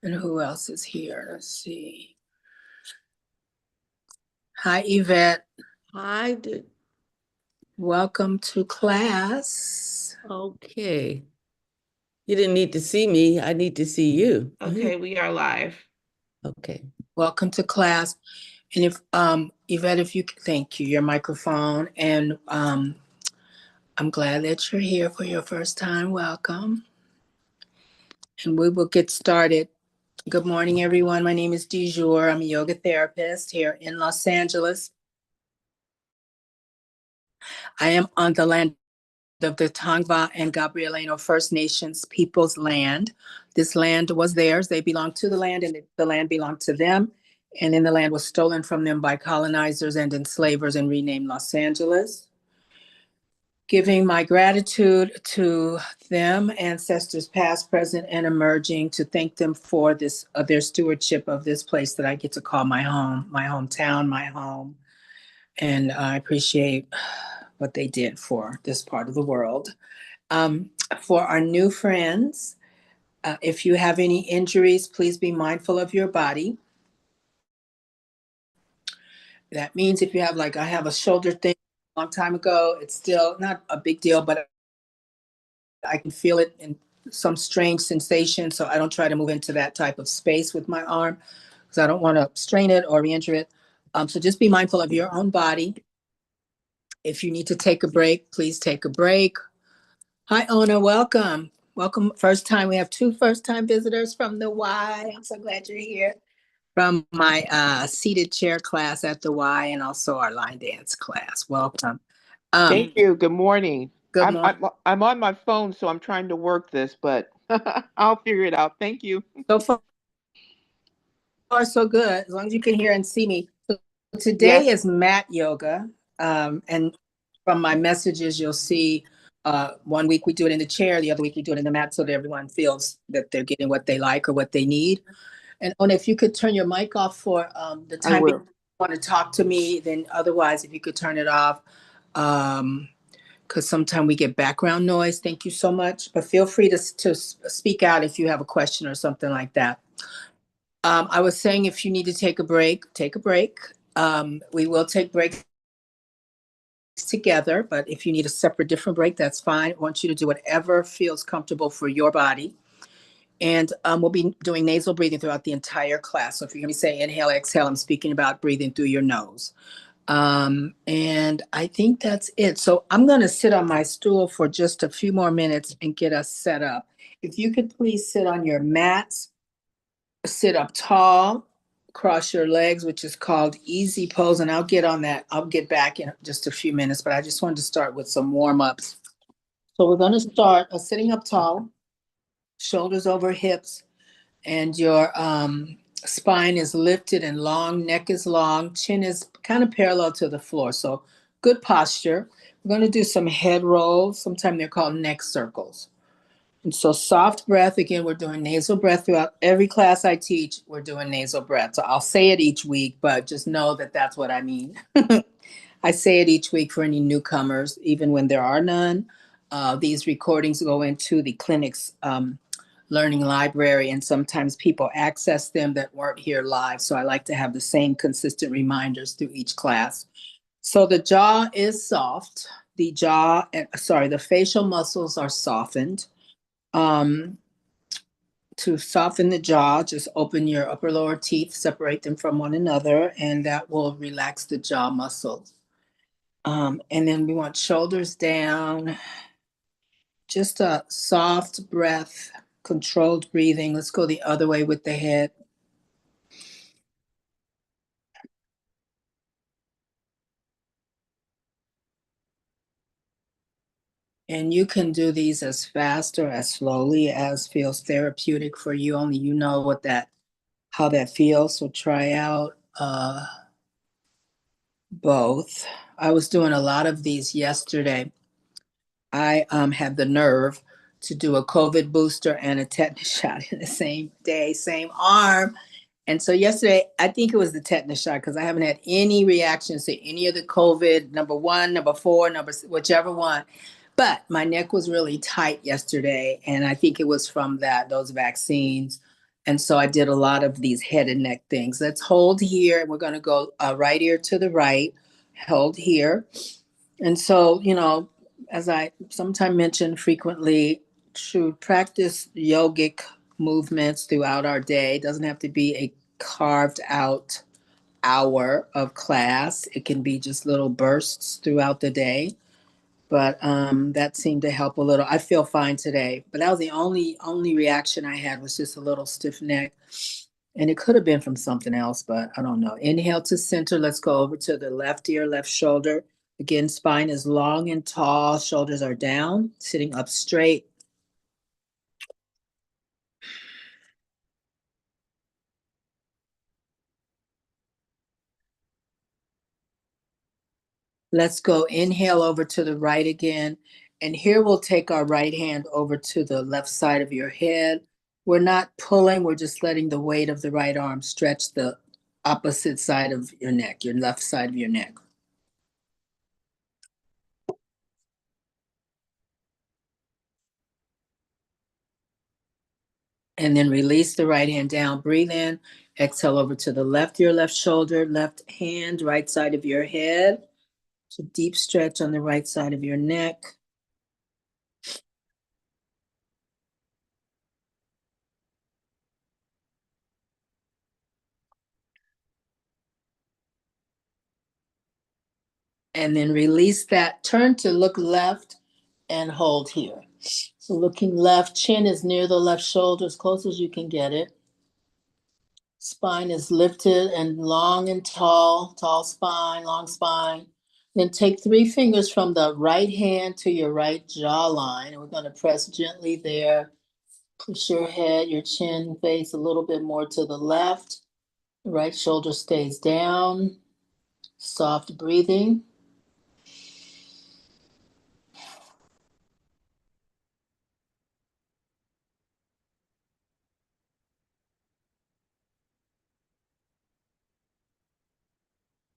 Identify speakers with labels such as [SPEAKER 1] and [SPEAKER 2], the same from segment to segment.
[SPEAKER 1] And who else is here? Let's see. Hi, Yvette.
[SPEAKER 2] Hi,
[SPEAKER 1] Welcome to class.
[SPEAKER 2] okay. You didn't need to see me. I need to see you.
[SPEAKER 3] Okay, we are live.
[SPEAKER 2] Okay.
[SPEAKER 1] Welcome to class. And if Yvette, if you thank you, your microphone. And I'm glad that you're here for your first time. Welcome. And we will get started. Good morning, everyone. My name is Dejour. I'm a yoga therapist here in Los Angeles. I am on the land of the Tongva and Gabrielino First Nations people's land. This land was theirs. They belonged to the land, and the land belonged to them. And then the land was stolen from them by colonizers and enslavers and renamed Los Angeles. Giving my gratitude to them, ancestors past, present, and emerging, to thank them for this their stewardship of this place that I get to call my home, my hometown, my home. And I appreciate what they did for this part of the world. For our new friends, if you have any injuries, please be mindful of your body. That means if you have, like, I have a shoulder thing a long time ago, it's still not a big deal, but I can feel it in some strange sensation. So I don't try to move into that type of space with my arm because I don't want to strain it or re-injure it. So just be mindful of your own body. If you need to take a break, please take a break. Hi, Ona. Welcome. Welcome. First time. We have two first-time visitors from the Y. I'm so glad you're here. From my seated chair class at the Y and also our line dance class. Welcome.
[SPEAKER 3] Thank you. Good morning.
[SPEAKER 1] Good
[SPEAKER 3] I'm,
[SPEAKER 1] morning.
[SPEAKER 3] I'm I'm on my phone, so I'm trying to work this, but I'll figure it out. Thank you.
[SPEAKER 1] So far, so good. As long as you can hear and see me. So today
[SPEAKER 3] Yes.
[SPEAKER 1] is mat yoga. And from my messages, you'll see 1 week we do it in the chair, the other week we do it in the mat so that everyone feels that they're getting what they like or what they need. And Ona, if you could turn your mic off for the
[SPEAKER 3] I
[SPEAKER 1] time being
[SPEAKER 3] will.
[SPEAKER 1] you want to talk to me, then otherwise, if you could turn it off, because sometimes we get background noise. Thank you so much. But feel free to speak out if you have a question or something like that. I was saying if you need to take a break, take a break. We will take breaks together, but if you need a separate, different break, that's fine. I want you to do whatever feels comfortable for your body. And we'll be doing nasal breathing throughout the entire class. So if you hear me say inhale, exhale, I'm speaking about breathing through your nose. And I think that's it. So I'm going to sit on my stool for just a few more minutes and get us set up. If you could please sit on your mats, sit up tall, cross your legs, which is called easy pose. And I'll get on that. I'll get back in just a few minutes, but I just wanted to start with some warm ups. So we're going to start sitting up tall, shoulders over hips, and your spine is lifted and long, neck is long, chin is kind of parallel to the floor. So good posture. We're going to do some head rolls. Sometimes they're called neck circles. And so soft breath, again, we're doing nasal breath throughout every class I teach. We're doing nasal breath. So I'll say it each week, but just know that that's what I mean. I say it each week for any newcomers, even when there are none. These recordings go into the clinic's learning library, and sometimes people access them that weren't here live. So I like to have the same consistent reminders through each class. So the jaw is soft. The facial muscles are softened. Um, to soften the jaw, just open your upper lower teeth, separate them from one another, and that will relax the jaw muscles. And then we want shoulders down, just a soft breath, controlled breathing. Let's go the other way with the head. And you can do these as fast or as slowly as feels therapeutic for you. Only you know how that feels. So try out both. I was doing a lot of these yesterday. I had the nerve to do a COVID booster and a tetanus shot in the same day, same arm. And so yesterday, I think it was the tetanus shot because I haven't had any reactions to any of the COVID, number one, number four, whichever one. But my neck was really tight yesterday, and I think it was from those vaccines. And so I did a lot of these head and neck things. Let's hold here. We're going to go right ear to the right, hold here. And so, as I sometimes mention frequently, to practice yogic movements throughout our day. It doesn't have to be a carved out hour of class. It can be just little bursts throughout the day. But that seemed to help a little. I feel fine today, but that was the only reaction I had was just a little stiff neck, and it could have been from something else, but I don't know. Inhale to center. Let's go over to the left ear, left shoulder. Again, spine is long and tall. Shoulders are down, sitting up straight. Let's go inhale over to the right again. And here we'll take our right hand over to the left side of your head. We're not pulling, we're just letting the weight of the right arm stretch the opposite side of your neck, your left side of your neck. And then release the right hand down. Breathe in, exhale over to the left, your left shoulder, left hand, right side of your head. So deep stretch on the right side of your neck. And then release that. Turn to look left and hold here. So looking left, chin is near the left shoulder, as close as you can get it. Spine is lifted and long and tall, tall spine, long spine. Then take 3 fingers from the right hand to your right jawline, and we're going to press gently there. Push your head, your chin face a little bit more to the left. The right shoulder stays down. Soft breathing.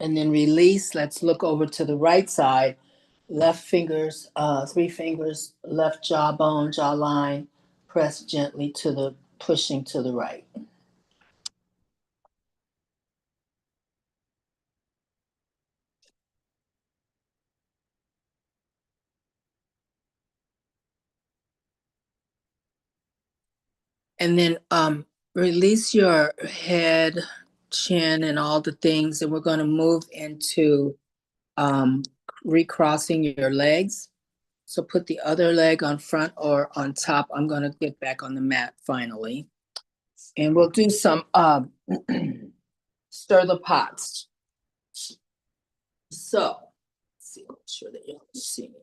[SPEAKER 1] And then release. Let's look over to the right side. Left fingers, 3 fingers, left jawbone, jawline. Press gently to the pushing to the right. And then release your head, chin, and all the things. And we're going to move into recrossing your legs. So put the other leg on front or on top. I'm going to get back on the mat finally. And we'll do some stir the pots. So, let's see, make sure that you can see me.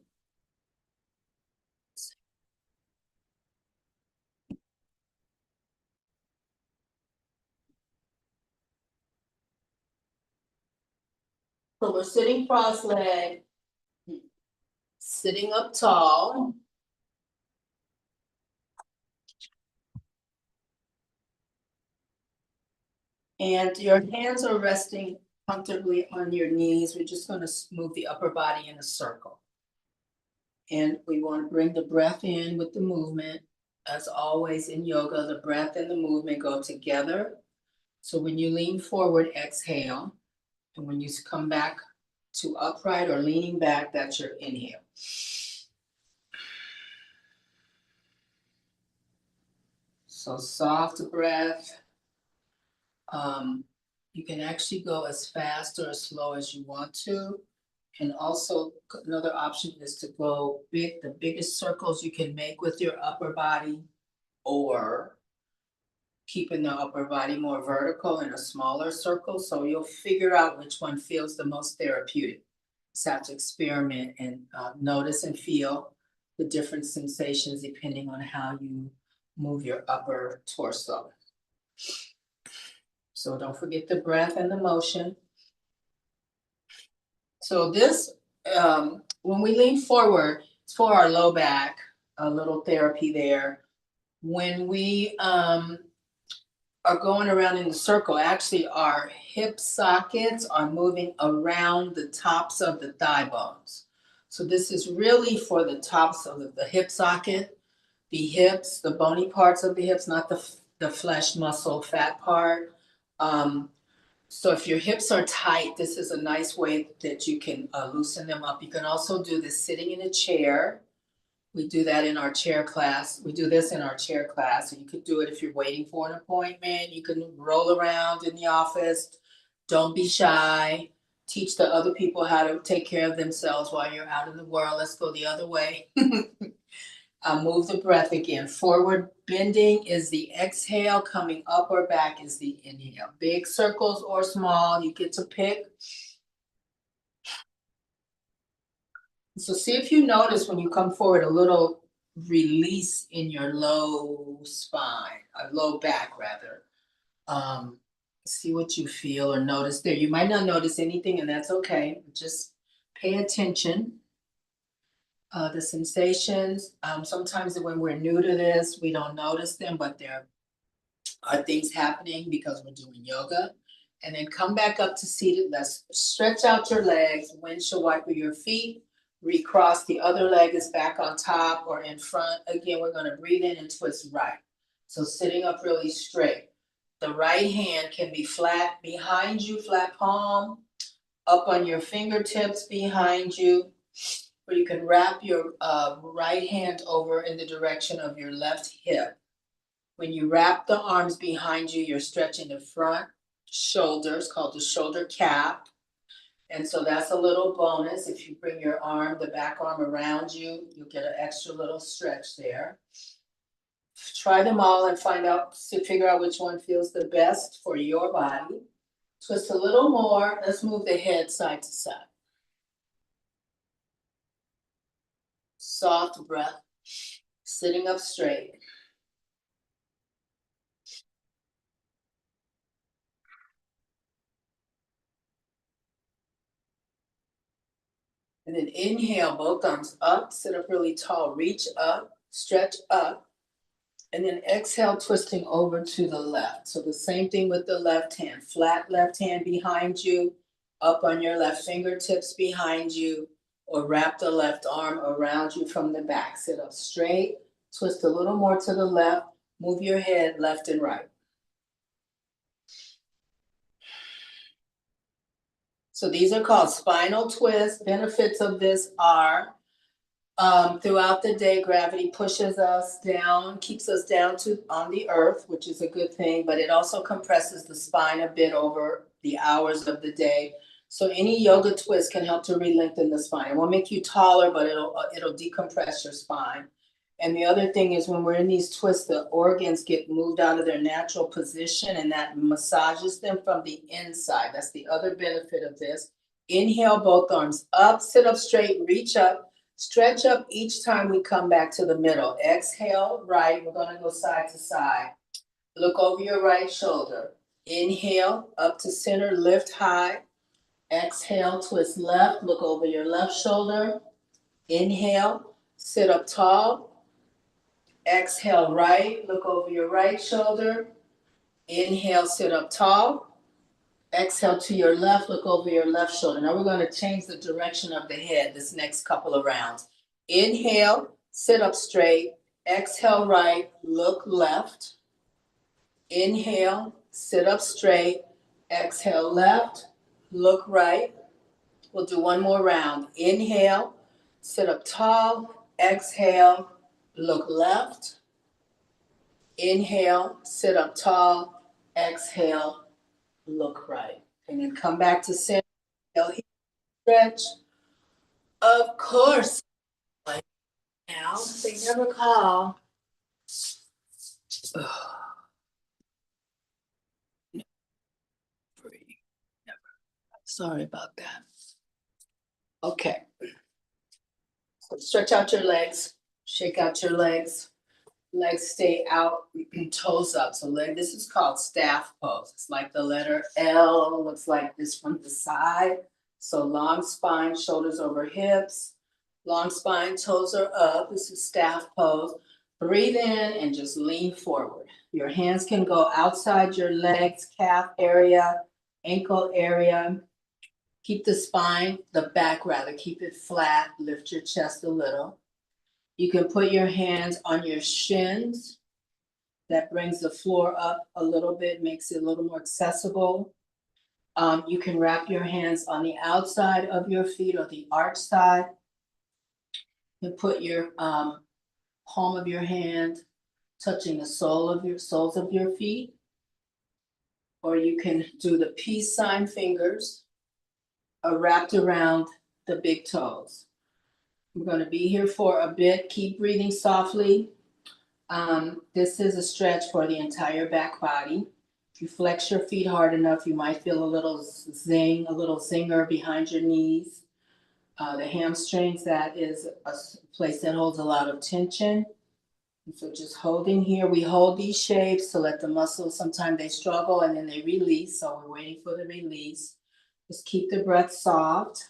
[SPEAKER 1] So we're sitting cross-legged, sitting up tall. And your hands are resting comfortably on your knees. We're just going to move the upper body in a circle. And we want to bring the breath in with the movement. As always in yoga, the breath and the movement go together. So when you lean forward, exhale. And when you come back to upright or leaning back, that's your inhale. So soft breath. You can actually go as fast or as slow as you want to. And also another option is to go big, the biggest circles you can make with your upper body, or keeping the upper body more vertical in a smaller circle. So you'll figure out which one feels the most therapeutic. Just have to experiment and notice and feel the different sensations depending on how you move your upper torso. So don't forget the breath and the motion. So this, when we lean forward, it's for our low back, a little therapy there. When we are going around in the circle, actually our hip sockets are moving around the tops of the thigh bones. So this is really for the tops of the hip socket, the hips, the bony parts of the hips, not the the flesh, muscle, fat part. So if your hips are tight, this is a nice way that you can loosen them up. You can also do this sitting in a chair. We do that in our chair class. We do this in our chair class. So you could do it if you're waiting for an appointment. You can roll around in the office. Don't be shy. Teach the other people how to take care of themselves while you're out in the world. Let's go the other way. Move the breath again. Forward bending is the exhale. Coming up or back is the inhale. Big circles or small, you get to pick. So see if you notice when you come forward a little release in your low spine, low back rather. See what you feel or notice there. You might not notice anything, and that's okay. Just pay attention. The sensations, sometimes when we're new to this, we don't notice them, but there are things happening because we're doing yoga. And then come back up to seated. Let's stretch out your legs, windshield wiper your feet, recross. The other leg is back on top or in front. Again, we're going to breathe in and twist right. So sitting up really straight. The right hand can be flat behind you, flat palm, up on your fingertips behind you, or you can wrap your right hand over in the direction of your left hip. When you wrap the arms behind you, you're stretching the front shoulders, called the shoulder cap. And so that's a little bonus. If you bring your arm, the back arm around you, you'll get an extra little stretch there. Try them all and figure out which one feels the best for your body. Twist a little more. Let's move the head side to side. Soft breath, sitting up straight. And then inhale, both arms up, sit up really tall, reach up, stretch up. And then exhale, twisting over to the left. So the same thing with the left hand. Flat left hand behind you, up on your left fingertips behind you, or wrap the left arm around you from the back. Sit up straight, twist a little more to the left, move your head left and right. So these are called spinal twists. Benefits of this are throughout the day, gravity pushes us down, keeps us down on the earth, which is a good thing, but it also compresses the spine a bit over the hours of the day. So any yoga twist can help to re-lengthen the spine. It won't make you taller, but it'll decompress your spine. And the other thing is when we're in these twists, the organs get moved out of their natural position, and that massages them from the inside. That's the other benefit of this. Inhale, both arms up, sit up straight, reach up. Stretch up each time we come back to the middle. Exhale, right. We're going to go side to side. Look over your right shoulder. Inhale, up to center, lift high. Exhale, twist left. Look over your left shoulder. Inhale, sit up tall. Exhale, right. Look over your right shoulder. Inhale, sit up tall. Exhale to your left, look over your left shoulder. Now we're going to change the direction of the head this next couple of rounds. Inhale, sit up straight. Exhale right, look left. Inhale, sit up straight. Exhale left, look right. We'll do one more round. Inhale, sit up tall. Exhale, look left. Inhale, sit up tall. Exhale, look right. And then come back to center. Stretch. Of course. Now, they never call. Sorry about that. Okay. So stretch out your legs. Shake out your legs. Legs stay out, toes up. So this is called staff pose. It's like the letter L, looks like this from the side. So long spine, shoulders over hips. Long spine, toes are up. This is staff pose. Breathe in and just lean forward. Your hands can go outside your legs, calf area, ankle area. Keep the spine, the back rather, keep it flat. Lift your chest a little. You can put your hands on your shins That brings the floor up a little bit, makes it a little more accessible. You can wrap your hands on the outside of your feet or the arch side. And put your palm of your hand touching the soles of your feet. Or you can do the peace sign fingers wrapped around the big toes. We're going to be here for a bit. Keep breathing softly. This is a stretch for the entire back body. If you flex your feet hard enough, you might feel a little zing, a little zinger behind your knees. The hamstrings, that is a place that holds a lot of tension. And so just holding here, we hold these shapes to let the muscles, sometimes they struggle and then they release. So we're waiting for the release. Just keep the breath soft.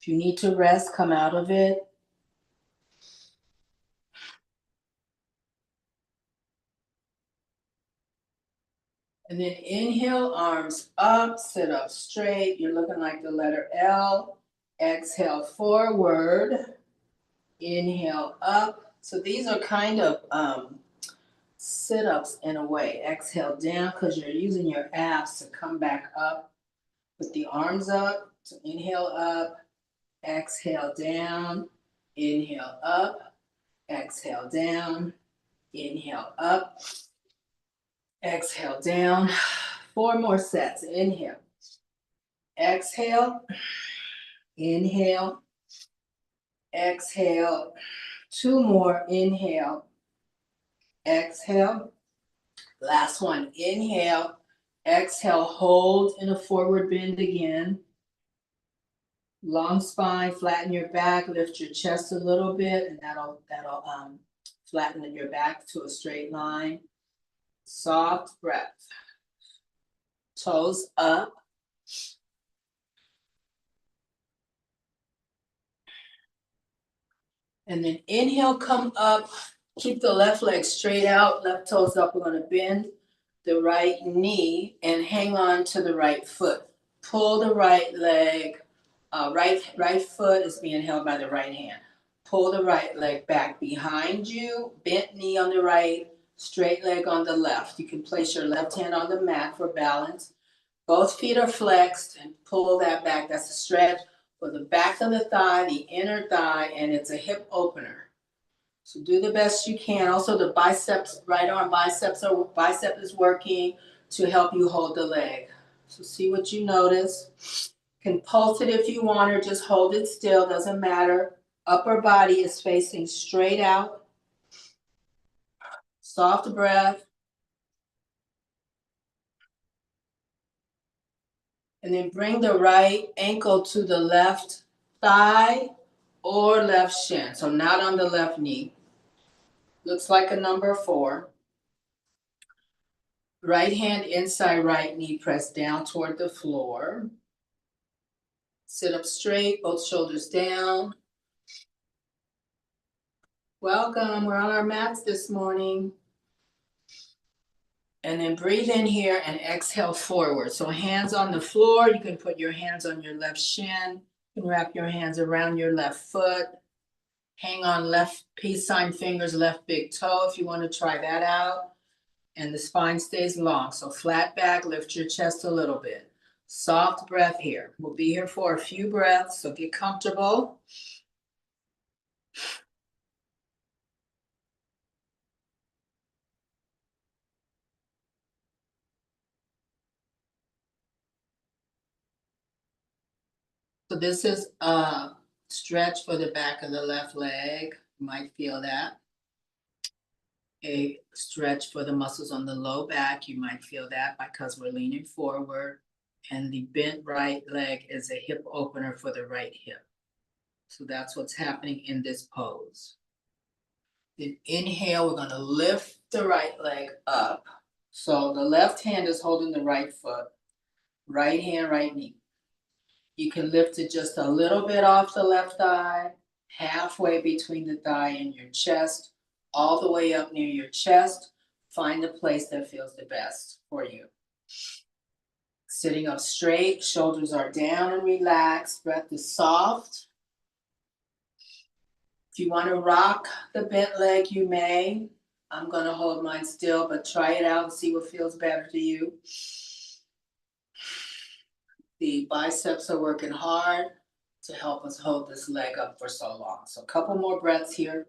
[SPEAKER 1] If you need to rest, come out of it. And then inhale, arms up, sit up straight. You're looking like the letter L. Exhale forward. Inhale up. So these are kind of sit-ups in a way. Exhale down because you're using your abs to come back up with the arms up. So inhale up, exhale down, inhale up, exhale down, inhale up, exhale down. 4 more sets. Inhale, exhale, inhale, exhale. 2 more. Inhale, exhale. Last one. Inhale, exhale, hold in a forward bend again. Long spine, flatten your back, lift your chest a little bit, and that'll flatten your back to a straight line. Soft breath. Toes up. And then inhale, come up. Keep the left leg straight out, left toes up. We're going to bend the right knee and hang on to the right foot. Pull the right leg. Right foot is being held by the right hand. Pull the right leg back behind you. Bent knee on the right. Straight leg on the left. You can place your left hand on the mat for balance. Both feet are flexed and pull that back. That's a stretch for the back of the thigh, the inner thigh, and it's a hip opener. So do the best you can. Also the biceps, right arm bicep is working to help you hold the leg. So see what you notice. Can pulse it if you want, or just hold it still, doesn't matter. Upper body is facing straight out. Soft breath. And then bring the right ankle to the left thigh or left shin. So not on the left knee. Looks like a number 4. Right hand inside right knee, press down toward the floor. Sit up straight, both shoulders down. Welcome, we're on our mats this morning. And then breathe in here and exhale forward. So hands on the floor. You can put your hands on your left shin. You can wrap your hands around your left foot. Hang on left peace sign fingers, left big toe if you want to try that out. And the spine stays long. So flat back, lift your chest a little bit. Soft breath here. We'll be here for a few breaths, so get comfortable. So this is a stretch for the back of the left leg. You might feel that. A stretch for the muscles on the low back. You might feel that because we're leaning forward. And the bent right leg is a hip opener for the right hip. So that's what's happening in this pose. Then inhale, we're going to lift the right leg up. So the left hand is holding the right foot. Right hand, right knee. You can lift it just a little bit off the left thigh, halfway between the thigh and your chest, all the way up near your chest. Find the place that feels the best for you. Sitting up straight, shoulders are down and relaxed. Breath is soft. If you want to rock the bent leg, you may. I'm going to hold mine still, but try it out and see what feels better to you. The biceps are working hard to help us hold this leg up for so long. So a couple more breaths here.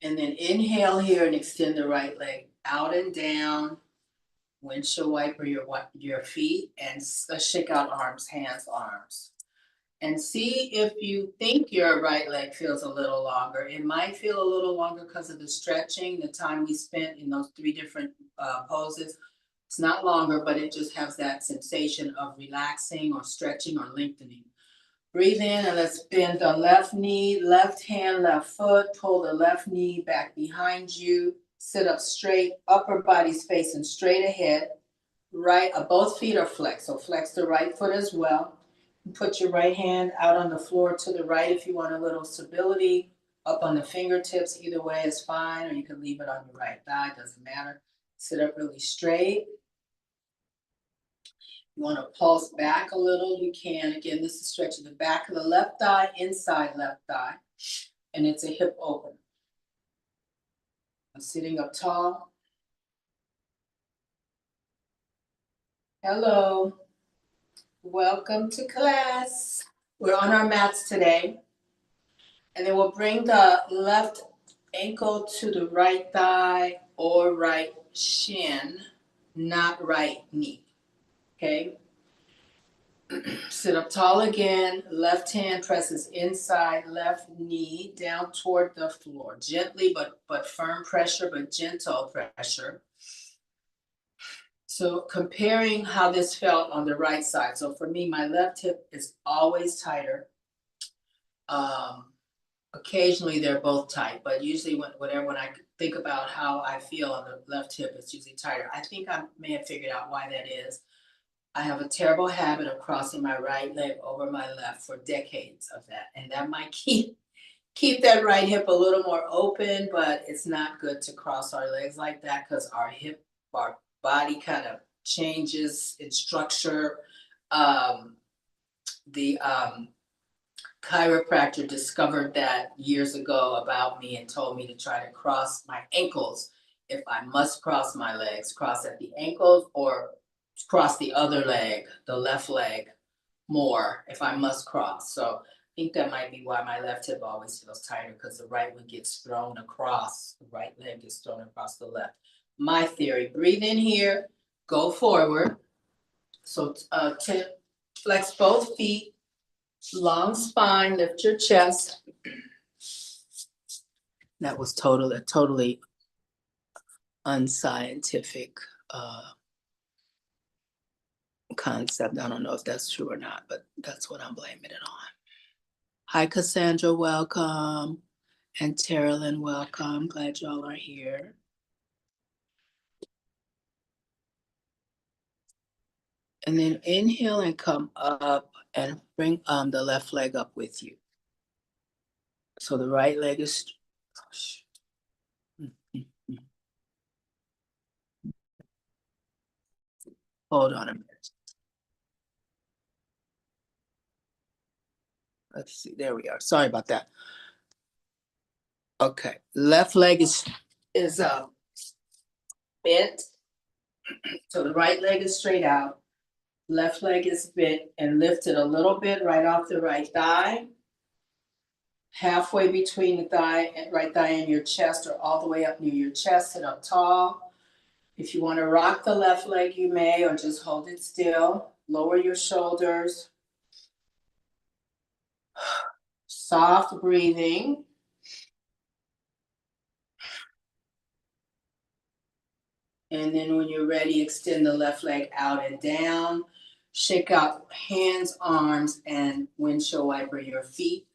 [SPEAKER 1] And then inhale here and extend the right leg out and down. Windshield wiper your feet, and let's shake out arms, hands, arms. And see if you think your right leg feels a little longer. It might feel a little longer because of the stretching, the time we spent in those 3 different poses. It's not longer, but it just has that sensation of relaxing or stretching or lengthening. Breathe in and let's bend the left knee, left hand, left foot. Pull the left knee back behind you. Sit up straight, upper body's facing straight ahead. Both feet are flexed, so flex the right foot as well. Put your right hand out on the floor to the right if you want a little stability. Up on the fingertips, either way is fine, or you can leave it on your right thigh, doesn't matter. Sit up really straight. You want to pulse back a little, you can. Again, this is stretching the back of the left thigh, inside left thigh, and it's a hip opener. I'm sitting up tall. Hello. Welcome to class. We're on our mats today. And then we'll bring the left ankle to the right thigh or right shin, not right knee. Okay? Sit up tall again. Left hand presses inside left knee down toward the floor. Gently but firm pressure, but gentle pressure. So comparing how this felt on the right side. So for me, my left hip is always tighter. Occasionally they're both tight, but usually when I think about how I feel on the left hip, it's usually tighter. I think I may have figured out why that is. I have a terrible habit of crossing my right leg over my left for decades of that. And that might keep that right hip a little more open, but it's not good to cross our legs like that because our body kind of changes its structure. The chiropractor discovered that years ago about me and told me to try to cross my ankles. If I must cross my legs, cross at the ankles or cross the other leg, the left leg, more if I must cross. So I think that might be why my left hip always feels tighter, because the right one gets thrown across, the right leg gets thrown across the left. My theory, breathe in here, go forward. So flex both feet, long spine, lift your chest. That was totally unscientific concept. I don't know if that's true or not, but that's what I'm blaming it on. Hi, Cassandra, welcome. And Terilyn, welcome. Glad y'all are here. And then inhale and come up and bring the left leg up with you. So the right leg is, hold on a minute. Let's see, there we are. Sorry about that. Okay, left leg is bent. So the right leg is straight out. Left leg is bent and lifted a little bit right off the right thigh. Halfway between the right thigh and your chest, or all the way up near your chest, sit up tall. If you want to rock the left leg, you may, or just hold it still. Lower your shoulders. Soft breathing. And then when you're ready, extend the left leg out and down. Shake out hands, arms, and windshield wiper your feet.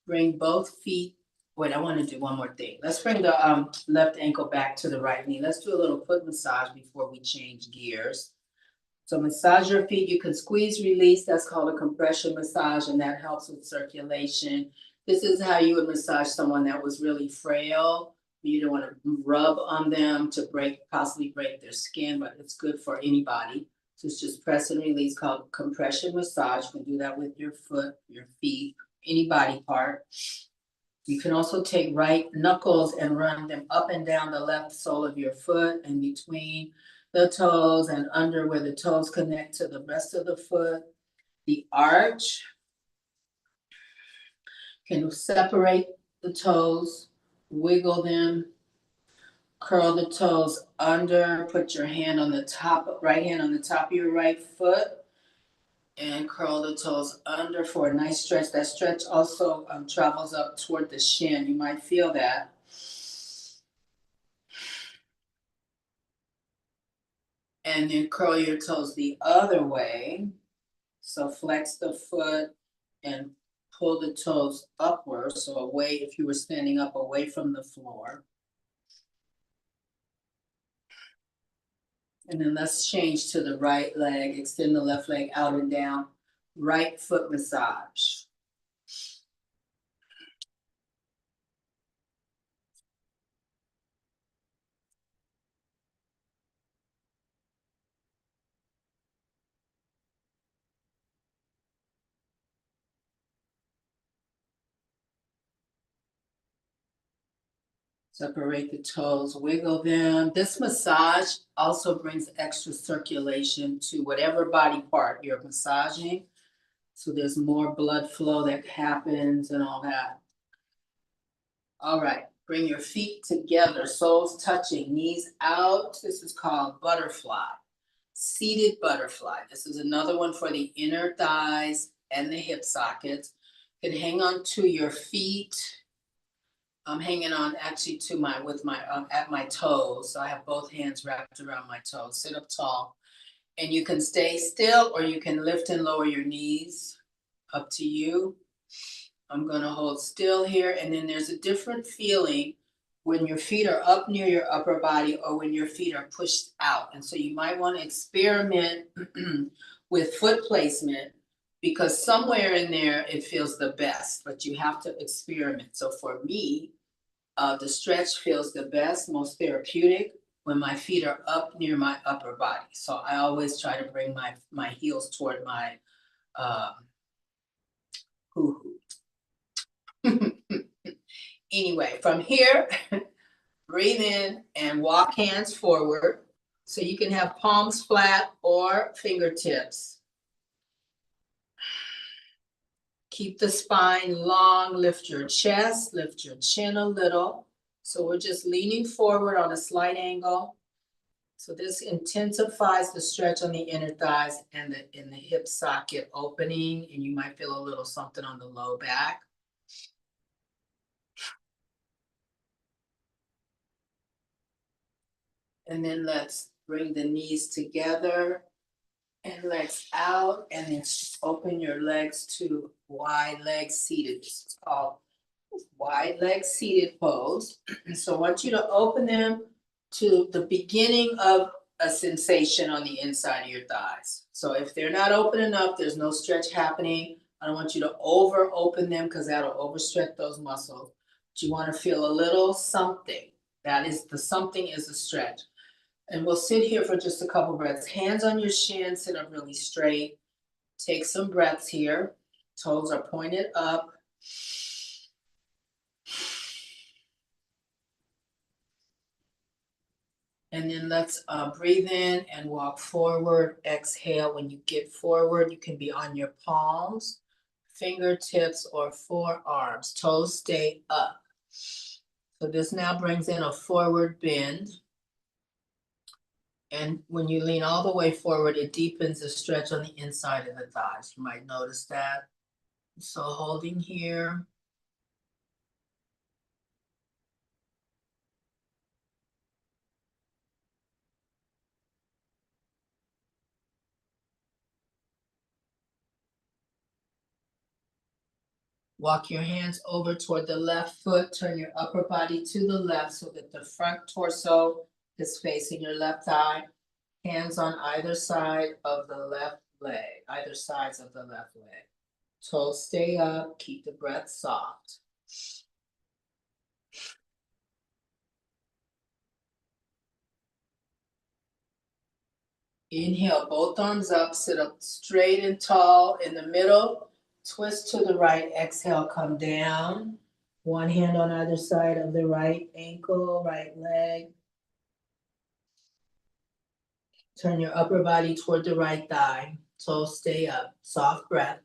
[SPEAKER 1] Bring both feet. Wait, I want to do one more thing. Let's bring the left ankle back to the right knee. Let's do a little foot massage before we change gears. So massage your feet. You can squeeze, release. That's called a compression massage, and that helps with circulation. This is how you would massage someone that was really frail. You don't want to rub on them to possibly break their skin, but it's good for anybody. So it's just press and release, called compression massage. You can do that with your foot, your feet, any body part. You can also take right knuckles and run them up and down the left sole of your foot and between the toes and under where the toes connect to the rest of the foot. The arch. Can separate the toes, wiggle them, curl the toes under, put your hand on the top, right hand on the top of your right foot, and curl the toes under for a nice stretch. That stretch also travels up toward the shin. You might feel that. And then curl your toes the other way. So flex the foot and pull the toes upward. So away, if you were standing up, away from the floor. And then let's change to the right leg, extend the left leg out and down, right foot massage. Separate the toes, wiggle them. This massage also brings extra circulation to whatever body part you're massaging. So there's more blood flow that happens and all that. All right, bring your feet together, soles touching, knees out. This is called butterfly, seated butterfly. This is another one for the inner thighs and the hip sockets. You can hang on to your feet. I'm hanging on actually to my, at my toes. So I have both hands wrapped around my toes. Sit up tall. And you can stay still or you can lift and lower your knees. Up to you. I'm gonna hold still here. And then there's a different feeling when your feet are up near your upper body or when your feet are pushed out. And so you might want to experiment with foot placement because somewhere in there it feels the best, but you have to experiment. So for me, the stretch feels the best, most therapeutic when my feet are up near my upper body. So I always try to bring my heels toward my hoo-hoo. Anyway, from here, breathe in and walk hands forward. So you can have palms flat or fingertips. Keep the spine long, lift your chest, lift your chin a little. So we're just leaning forward on a slight angle. So this intensifies the stretch on the inner thighs and in the hip socket opening, and you might feel a little something on the low back. And then let's bring the knees together and legs out, and then open your legs to wide leg seated. This is called wide leg seated pose. So I want you to open them to the beginning of a sensation on the inside of your thighs. So if they're not open enough, there's no stretch happening. I don't want you to over open them because that'll overstretch those muscles. But you want to feel a little something. That is, the something is a stretch. And we'll sit here for just a couple breaths. Hands on your shin, sit up really straight. Take some breaths here. Toes are pointed up. And then let's breathe in and walk forward. Exhale. When you get forward, you can be on your palms, fingertips, or forearms. Toes stay up. So this now brings in a forward bend. And when you lean all the way forward, it deepens the stretch on the inside of the thighs. You might notice that. So holding here. Walk your hands over toward the left foot. Turn your upper body to the left so that the front torso is facing your left thigh. Hands on either side of the left leg, either sides of the left leg. Toes stay up, keep the breath soft. Inhale, both arms up, sit up straight and tall in the middle. Twist to the right, exhale, come down. One hand on either side of the right ankle, right leg. Turn your upper body toward the right thigh. Toes stay up. Soft breath.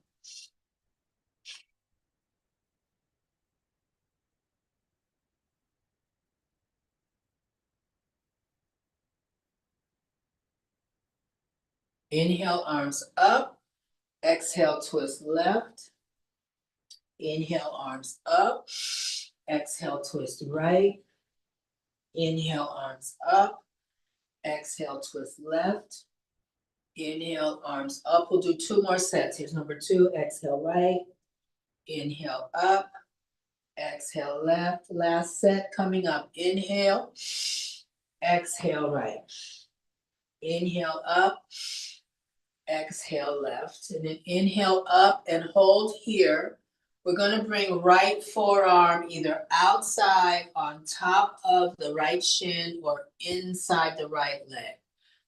[SPEAKER 1] Inhale, arms up. Exhale, twist left. Inhale, arms up. Exhale, twist right. Inhale, arms up. Exhale, twist left. Inhale, arms up. We'll do 2 more sets. Here's number 2. Exhale, right. Inhale, up. Exhale, left. Last set coming up. Inhale. Exhale, right. Inhale, up. Exhale, left. And then inhale, up and hold here. We're going to bring right forearm either outside on top of the right shin or inside the right leg.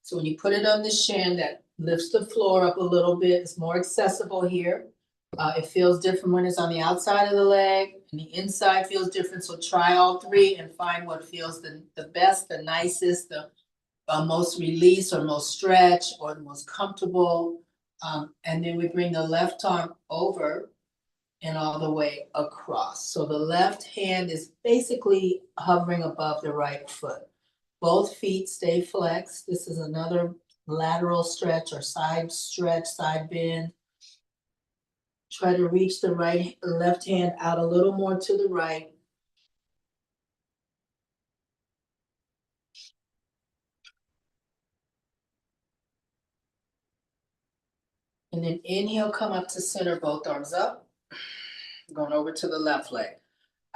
[SPEAKER 1] So when you put it on the shin, that lifts the floor up a little bit. It's more accessible here. It feels different when it's on the outside of the leg, and the inside feels different. So try all 3 and find what feels the best, the nicest, the most release or most stretch or the most comfortable. And then we bring the left arm over and all the way across. So the left hand is basically hovering above the right foot. Both feet stay flexed. This is another lateral stretch or side stretch, side bend. Try to reach the left hand out a little more to the right. And then inhale, come up to center, both arms up. Going over to the left leg.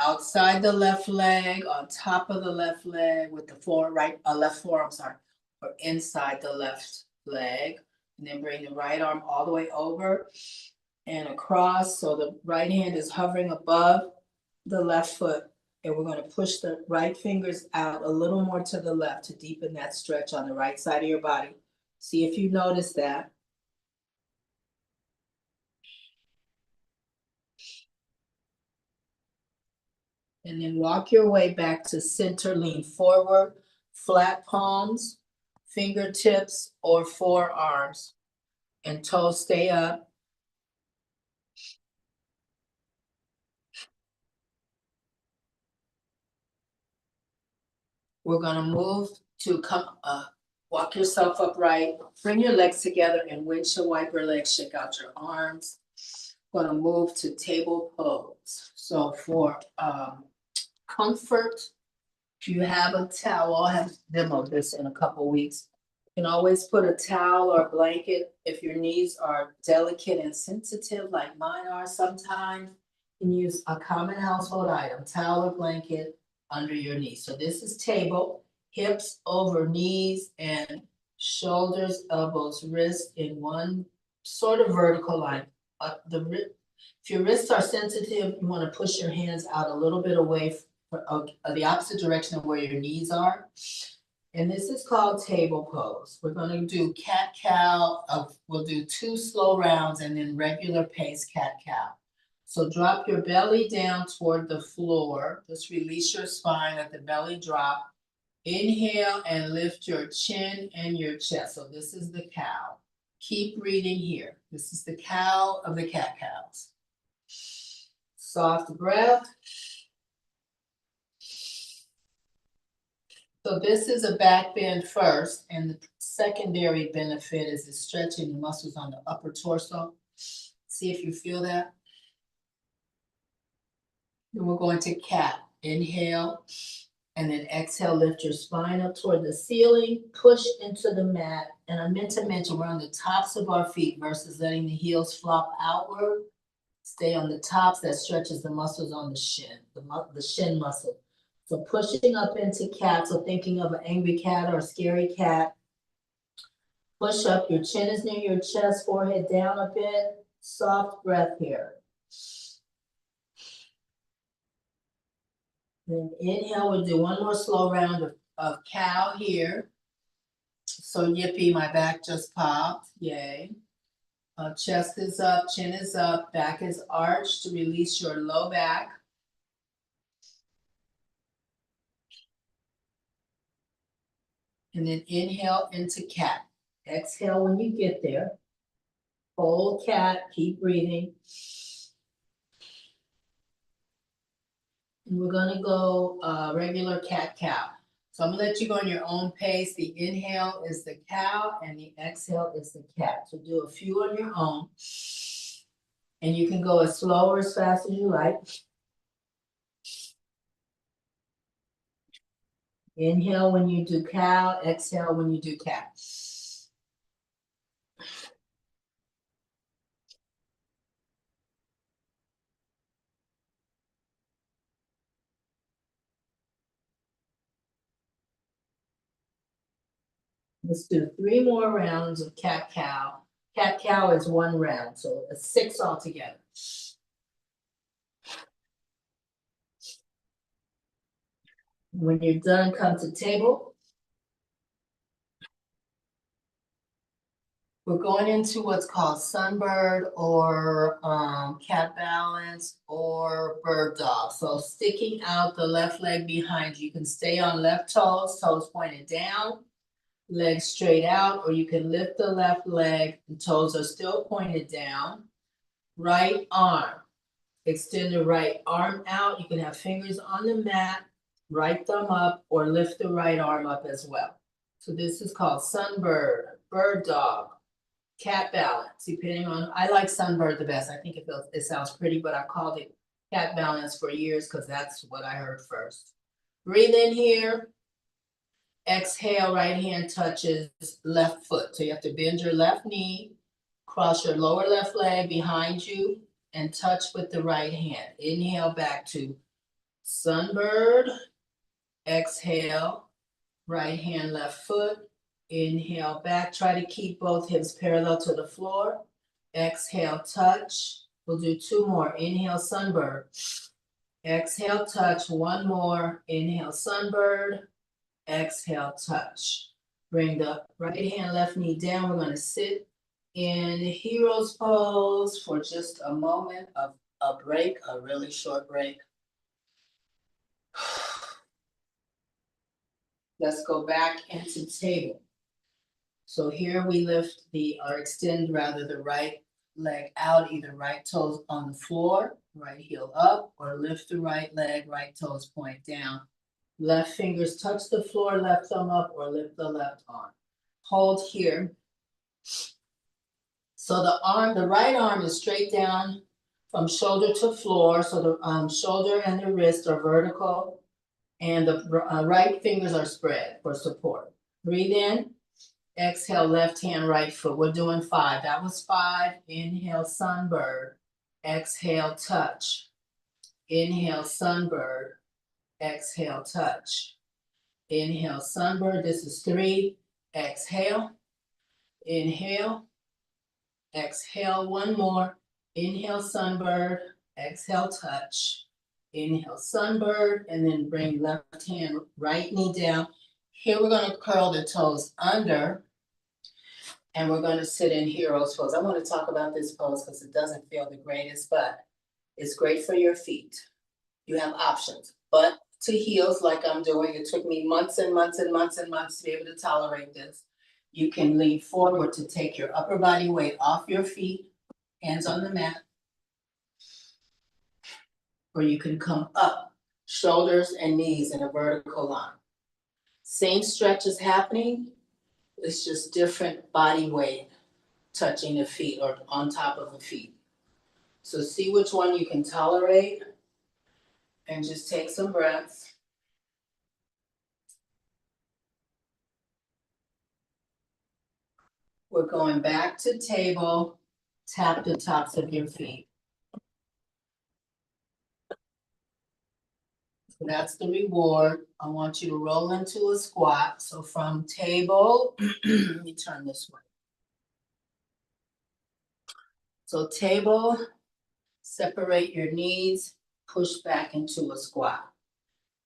[SPEAKER 1] Outside the left leg, on top of the left leg with the left forearm, or inside the left leg. And then bring the right arm all the way over and across. So the right hand is hovering above the left foot. And we're going to push the right fingers out a little more to the left to deepen that stretch on the right side of your body. See if you notice that. And then walk your way back to center, lean forward, flat palms, fingertips or forearms, and toes stay up. We're gonna move to walk yourself upright, bring your legs together and windshield wiper legs, shake out your arms. Gonna move to table pose. So for comfort, if you have a towel, I'll have to demo this in a couple weeks. You can always put a towel or a blanket if your knees are delicate and sensitive like mine are sometimes. You can use a common household item, towel or blanket under your knee. So this is table, hips over knees and shoulders, elbows, wrists in one sort of vertical line. If your wrists are sensitive, you want to push your hands out a little bit away the opposite direction of where your knees are. And this is called table pose. We're going to do cat-cow. We'll do 2 slow rounds and then regular pace cat-cow. So drop your belly down toward the floor. Just release your spine, let the belly drop. Inhale and lift your chin and your chest. So this is the cow. Keep breathing here. This is the cow of the cat-cows. Soft breath. So this is a back bend first, and the secondary benefit is it's stretching the muscles on the upper torso. See if you feel that. Then we're going to cat. Inhale, and then exhale, lift your spine up toward the ceiling, push into the mat. And I meant to mention we're on the tops of our feet versus letting the heels flop outward. Stay on the tops, that stretches the muscles on the shin, the shin muscle. So pushing up into cat, so thinking of an angry cat or a scary cat. Push up, your chin is near your chest, forehead down a bit. Soft breath here. Then inhale, we'll do 1 more slow round of cow here. So yippee, my back just popped, yay. Chest is up, chin is up, back is arched to release your low back. And then inhale into cat. Exhale when you get there. Hold cat, keep breathing. And we're gonna go regular cat-cow. So I'm gonna let you go on your own pace. The inhale is the cow and the exhale is the cat. So do a few on your own. And you can go as slow or as fast as you like. Inhale when you do cow, exhale when you do cat. Let's do 3 more rounds of cat-cow. Cat-cow is 1 round, so it's 6 altogether. When you're done, come to table. We're going into what's called sunbird or cat balance or bird dog. So sticking out the left leg behind you. You can stay on left toes, toes pointed down, legs straight out, or you can lift the left leg, the toes are still pointed down. Right arm, extend the right arm out. You can have fingers on the mat, right thumb up, or lift the right arm up as well. So this is called sunbird, bird dog, cat balance, depending on, I like sunbird the best. I think it sounds pretty, but I've called it cat balance for years because that's what I heard first. Breathe in here. Exhale, right hand touches left foot. So you have to bend your left knee, cross your lower left leg behind you, and touch with the right hand. Inhale back to sunbird. Exhale, right hand, left foot. Inhale back, try to keep both hips parallel to the floor. Exhale, touch. We'll do 2 more. Inhale, sunbird. Exhale, touch. 1 more. Inhale, sunbird. Exhale, touch. Bring the right hand, left knee down. We're going to sit in hero's pose for just a moment of a break, a really short break. Let's go back into table. So here we lift or extend rather the right leg out, either right toes on the floor, right heel up, or lift the right leg, right toes point down. Left fingers touch the floor, left thumb up, or lift the left arm. Hold here. So the right arm is straight down from shoulder to floor. So the shoulder and the wrist are vertical, and the right fingers are spread for support. Breathe in. Exhale, left hand, right foot. We're doing 5. That was 5. Inhale, sunbird. Exhale, touch. Inhale, sunbird. Exhale, touch. Inhale, sunbird. This is 3. Exhale. Inhale. Exhale, 1 more. Inhale, sunbird. Exhale, touch. Inhale, sunbird. And then bring left hand, right knee down. Here we're going to curl the toes under. And we're going to sit in hero's pose. I want to talk about this pose because it doesn't feel the greatest, but it's great for your feet. You have options. Butt to heels like I'm doing. It took me months and months and months and months to be able to tolerate this. You can lean forward to take your upper body weight off your feet, hands on the mat. Or you can come up, shoulders and knees in a vertical line. Same stretch is happening. It's just different body weight touching the feet or on top of the feet. So see which one you can tolerate and just take some breaths. We're going back to table, tap the tops of your feet. So that's the reward. I want you to roll into a squat. So from table, let me turn this way. So table, separate your knees, push back into a squat.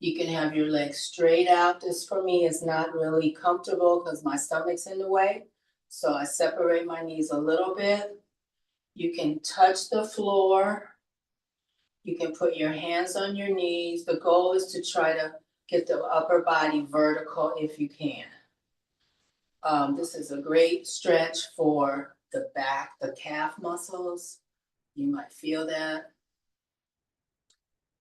[SPEAKER 1] You can have your legs straight out. This for me is not really comfortable because my stomach's in the way. So I separate my knees a little bit You can touch the floor. You can put your hands on your knees. The goal is to try to get the upper body vertical if you can. This is a great stretch for the back, the calf muscles. You might feel that.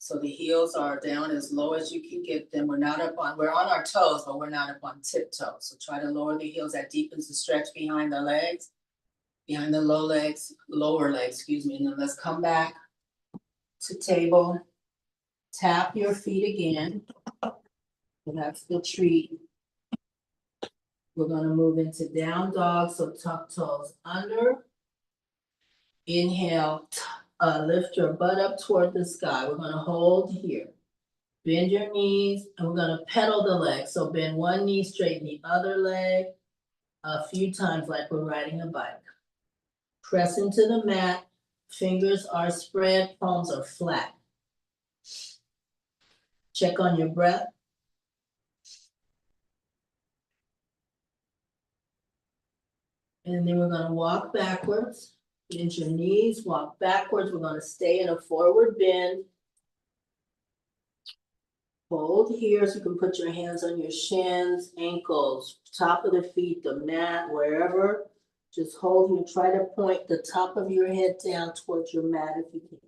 [SPEAKER 1] So the heels are down as low as you can get them. We're on our toes, but we're not up on tiptoes. So try to lower the heels. That deepens the stretch behind the legs, behind the lower legs, and then let's come back to table. Tap your feet again. That's the treat. We're gonna move into down dog, so tuck toes under. Inhale, lift your butt up toward the sky. We're gonna hold here. Bend your knees, and we're gonna pedal the leg. So bend one knee, straighten the other leg a few times like we're riding a bike. Press into the mat, fingers are spread, palms are flat. Check on your breath. And then we're gonna walk backwards. Bend your knees, walk backwards. We're gonna stay in a forward bend. Hold here so you can put your hands on your shins, ankles, top of the feet, the mat, wherever. Just hold here. Try to point the top of your head down towards your mat if you can.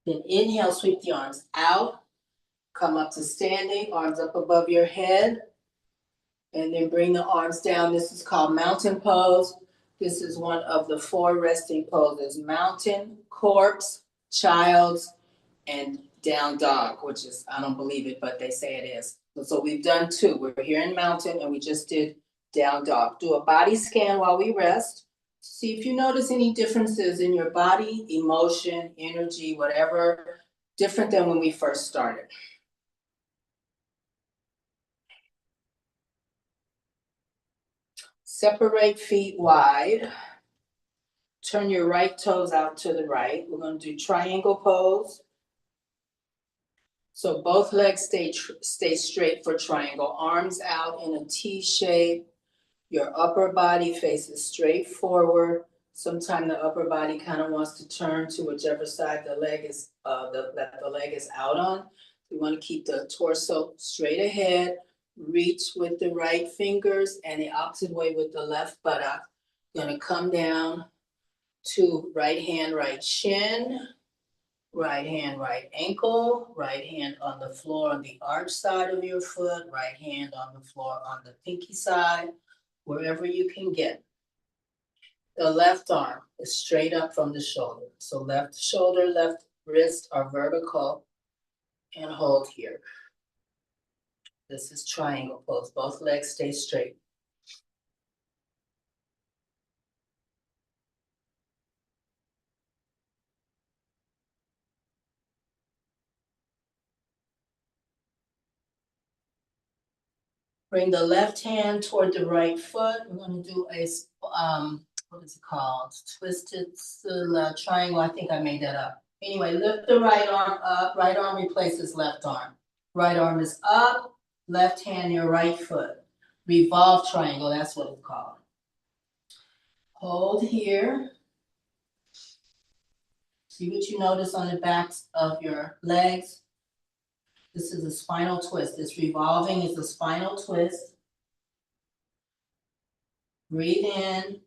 [SPEAKER 1] Then inhale, sweep the arms out. Come up to standing, arms up above your head. And then bring the arms down. This is called mountain pose. This is one of the 4 resting poses: mountain, corpse, child's, and down dog, which is, I don't believe it, but they say it is. So we've done 2. We're here in mountain and we just did down dog. Do a body scan while we rest. See if you notice any differences in your body, emotion, energy, whatever, different than when we first started. Separate feet wide. Turn your right toes out to the right. We're going to do triangle pose. So both legs stay straight for triangle. Arms out in a T shape. Your upper body faces straight forward. Sometimes the upper body kind of wants to turn to whichever side the leg is the leg is out on. We want to keep the torso straight ahead. Reach with the right fingers and the opposite way with the left buttock. Gonna come down to right hand, right shin, right hand, right ankle, right hand on the floor on the arch side of your foot, right hand on the floor on the pinky side, wherever you can get. The left arm is straight up from the shoulder. So left shoulder, left wrist are vertical and hold here. This is triangle pose. Both legs stay straight. Bring the left hand toward the right foot. We're going to do a, what is it called? Twisted triangle. I think I made that up. Anyway, lift the right arm up. Right arm replaces left arm. Right arm is up. Left hand, your right foot. Revolve triangle, that's what it's called. Hold here. See what you notice on the backs of your legs. This is a spinal twist. This revolving is a spinal twist. Breathe in.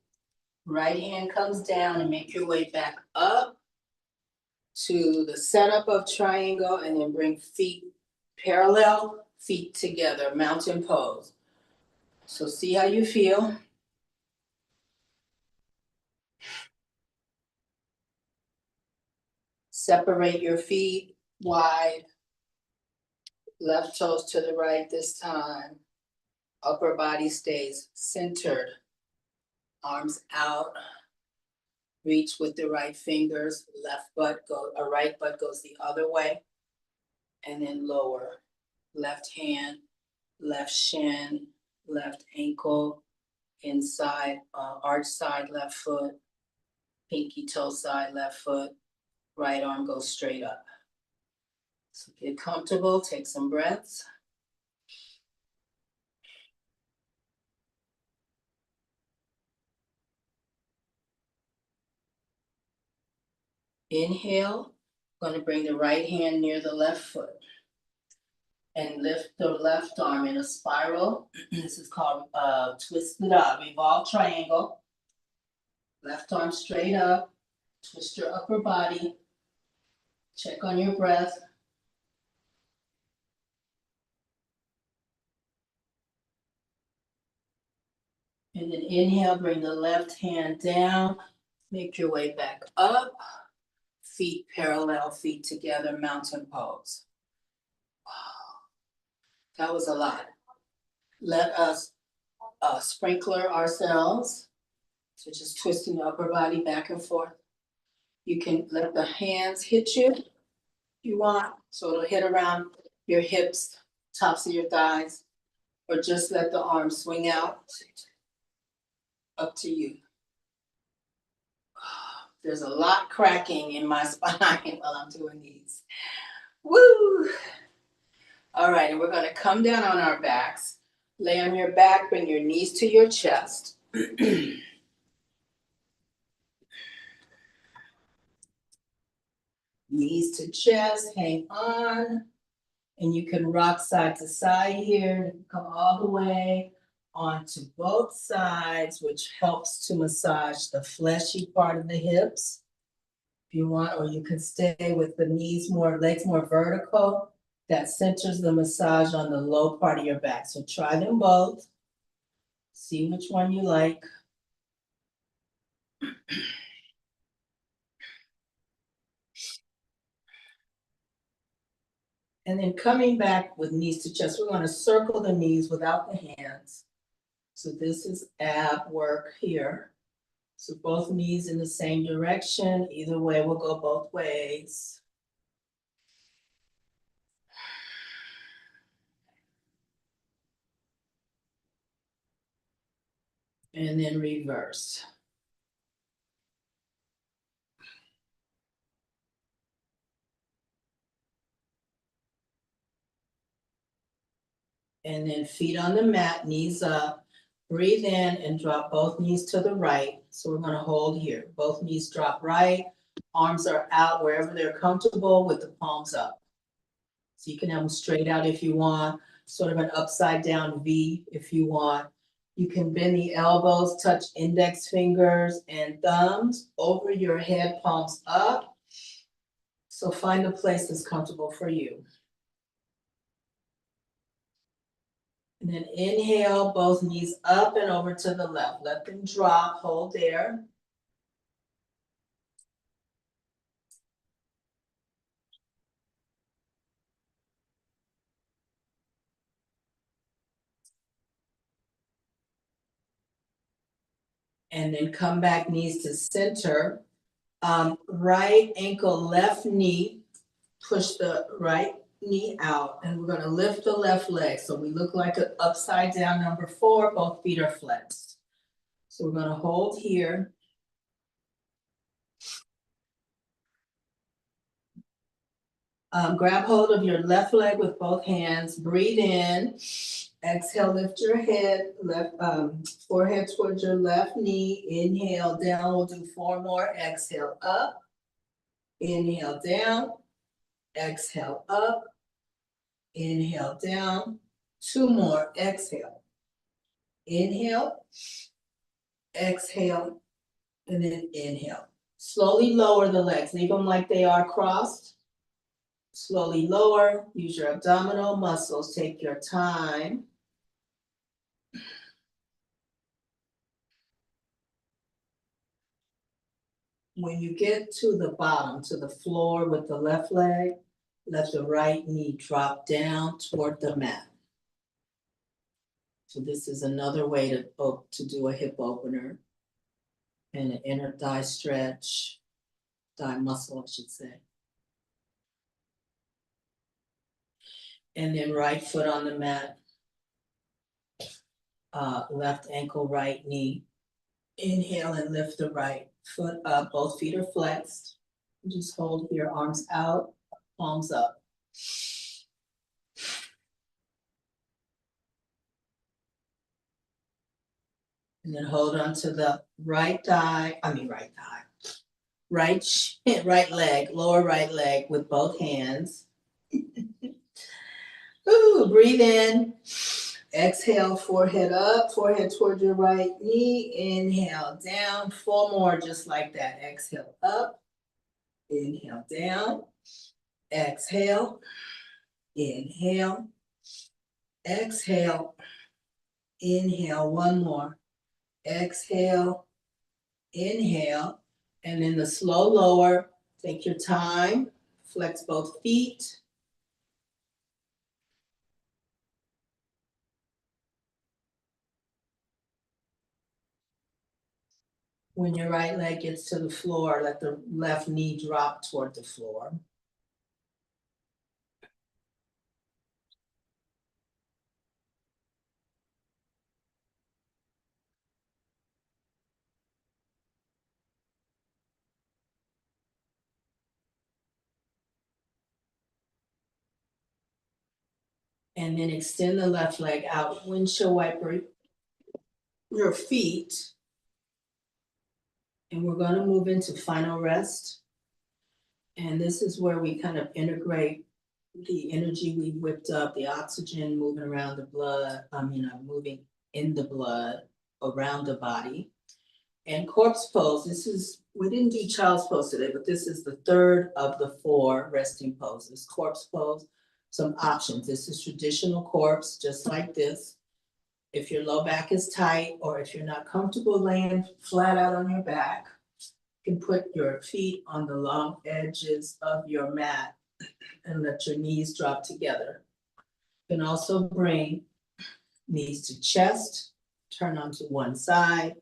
[SPEAKER 1] Right hand comes down and make your way back up to the setup of triangle and then bring feet parallel, feet together, mountain pose. So see how you feel. Separate your feet wide. Left toes to the right this time. Upper body stays centered. Arms out. Reach with the right fingers. Right butt goes the other way. And then lower. Left hand, left shin, left ankle, inside, arch side, left foot, pinky toe side, left foot, right arm goes straight up. So get comfortable, take some breaths. Inhale, going to bring the right hand near the left foot and lift the left arm in a spiral. This is called twisted up, revolve triangle. Left arm straight up, twist your upper body, check on your breath. And then inhale, bring the left hand down, make your way back up. Feet parallel, feet together, mountain pose. Wow, that was a lot. Let us sprinkler ourselves. So just twisting the upper body back and forth. You can let the hands hit you if you want. So it'll hit around your hips, tops of your thighs, or just let the arms swing out. Up to you. There's a lot cracking in my spine while I'm doing these. Woo! All right, and we're gonna come down on our backs. Lay on your back, bring your knees to your chest. Knees to chest, hang on. And you can rock side to side here, come all the way onto both sides, which helps to massage the fleshy part of the hips. If you want, or you can stay with the knees more, legs more vertical. That centers the massage on the low part of your back. So try them both. See which one you like. And then coming back with knees to chest, we're going to circle the knees without the hands. So this is ab work here. So both knees in the same direction. Either way, we'll go both ways. And then reverse. And then feet on the mat, knees up. Breathe in and drop both knees to the right. So we're going to hold here. Both knees drop right. Arms are out wherever they're comfortable with the palms up. So you can have them straight out if you want, sort of an upside down V if you want. You can bend the elbows, touch index fingers and thumbs over your head, palms up. So find a place that's comfortable for you. And then inhale, both knees up and over to the left. Let them drop, hold there. And then come back, knees to center. Right ankle, left knee, push the right knee out, and we're gonna lift the left leg. So we look like an upside down number 4, both feet are flexed. So we're gonna hold here. Grab hold of your left leg with both hands, breathe in, exhale, lift your head, left forehead towards your left knee, inhale down, we'll do 4 more, exhale up, inhale down, exhale up, inhale down, 2 more, exhale, inhale, exhale, and then inhale. Slowly lower the legs, leave them like they are crossed. Slowly lower, use your abdominal muscles, take your time. When you get to the bottom, to the floor with the left leg, let the right knee drop down toward the mat. So this is another way to do a hip opener and an inner thigh stretch, thigh muscle, I should say. And then right foot on the mat, left ankle, right knee. Inhale and lift the right foot up, both feet are flexed. Just hold your arms out, palms up. And then hold on to the right thigh, right leg, lower right leg with both hands. Ooh, breathe in. Exhale, forehead up, forehead toward your right knee. Inhale down. 4 more, just like that. Exhale up. Inhale down. Exhale. Inhale. Exhale. Inhale. 1 more. Exhale. Inhale. And then the slow lower. Take your time. Flex both feet. When your right leg gets to the floor, let the left knee drop toward the floor. And then extend the left leg out. Windshield wiper your feet. And we're going to move into final rest. And this is where we kind of integrate the energy we whipped up, the oxygen moving around the blood, moving in the blood around the body. And corpse pose, we didn't do child's pose today, but this is the third of the 4 resting poses. Corpse pose, some options. This is traditional corpse, just like this. If your low back is tight, or if you're not comfortable laying flat out on your back, you can put your feet on the long edges of your mat and let your knees drop together. You can also bring knees to chest, turn onto one side,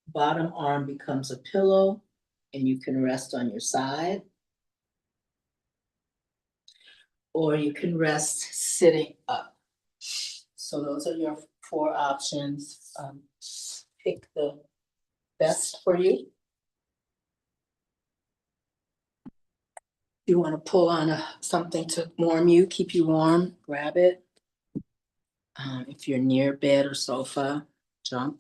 [SPEAKER 1] bottom arm becomes a pillow, and you can rest on your side. Or you can rest sitting up. So those are your 4 options. Pick the best for you. You want to pull on something to warm you, keep you warm, grab it. If you're near bed or sofa, jump.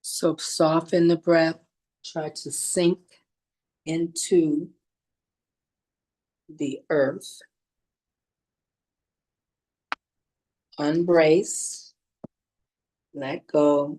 [SPEAKER 1] So soften the breath, try to sink into the earth. Unbrace, let go.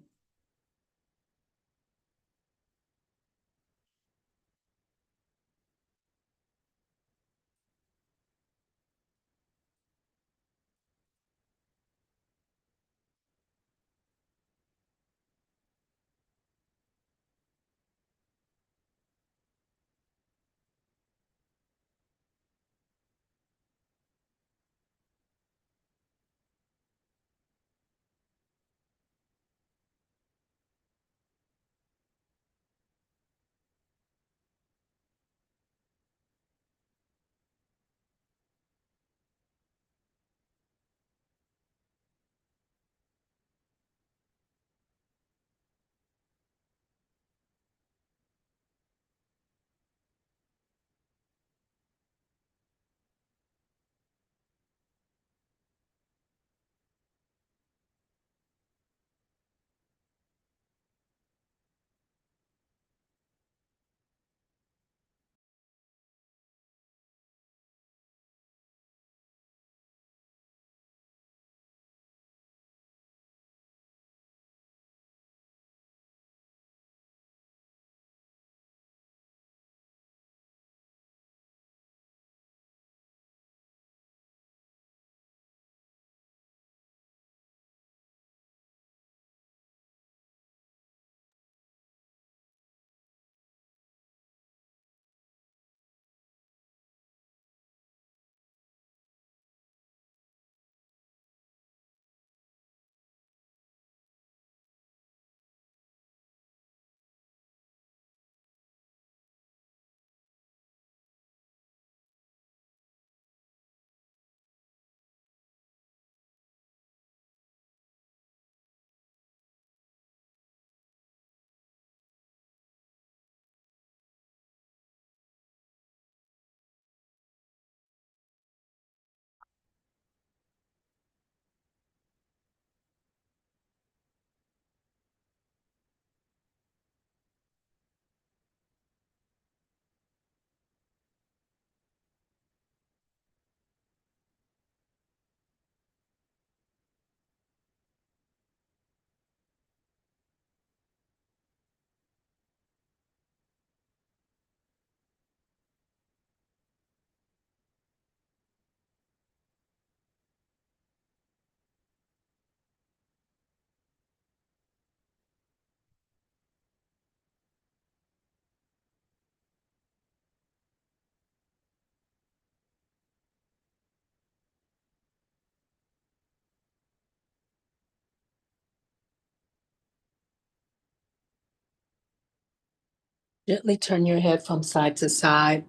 [SPEAKER 1] Gently turn your head from side to side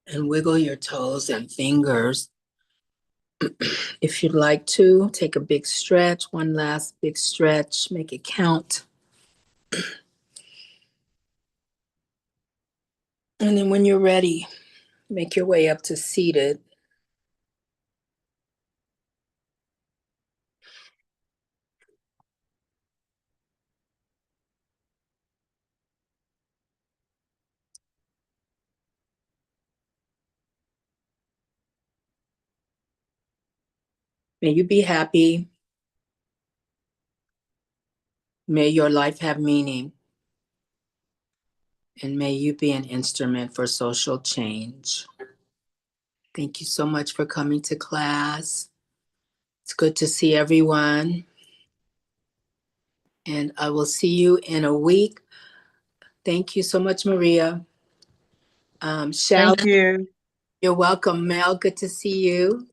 [SPEAKER 1] and wiggle your toes and fingers. If you'd like to, take a big stretch, one last big stretch, make it count. And then when you're ready, make your way up to seated. May you be happy. May your life have meaning. And may you be an instrument for social change. Thank you so much for coming to class. It's good to see everyone. And I will see you in a week. Thank you so much, Maria.
[SPEAKER 4] Thank you.
[SPEAKER 1] You're welcome. Mel, good to see you.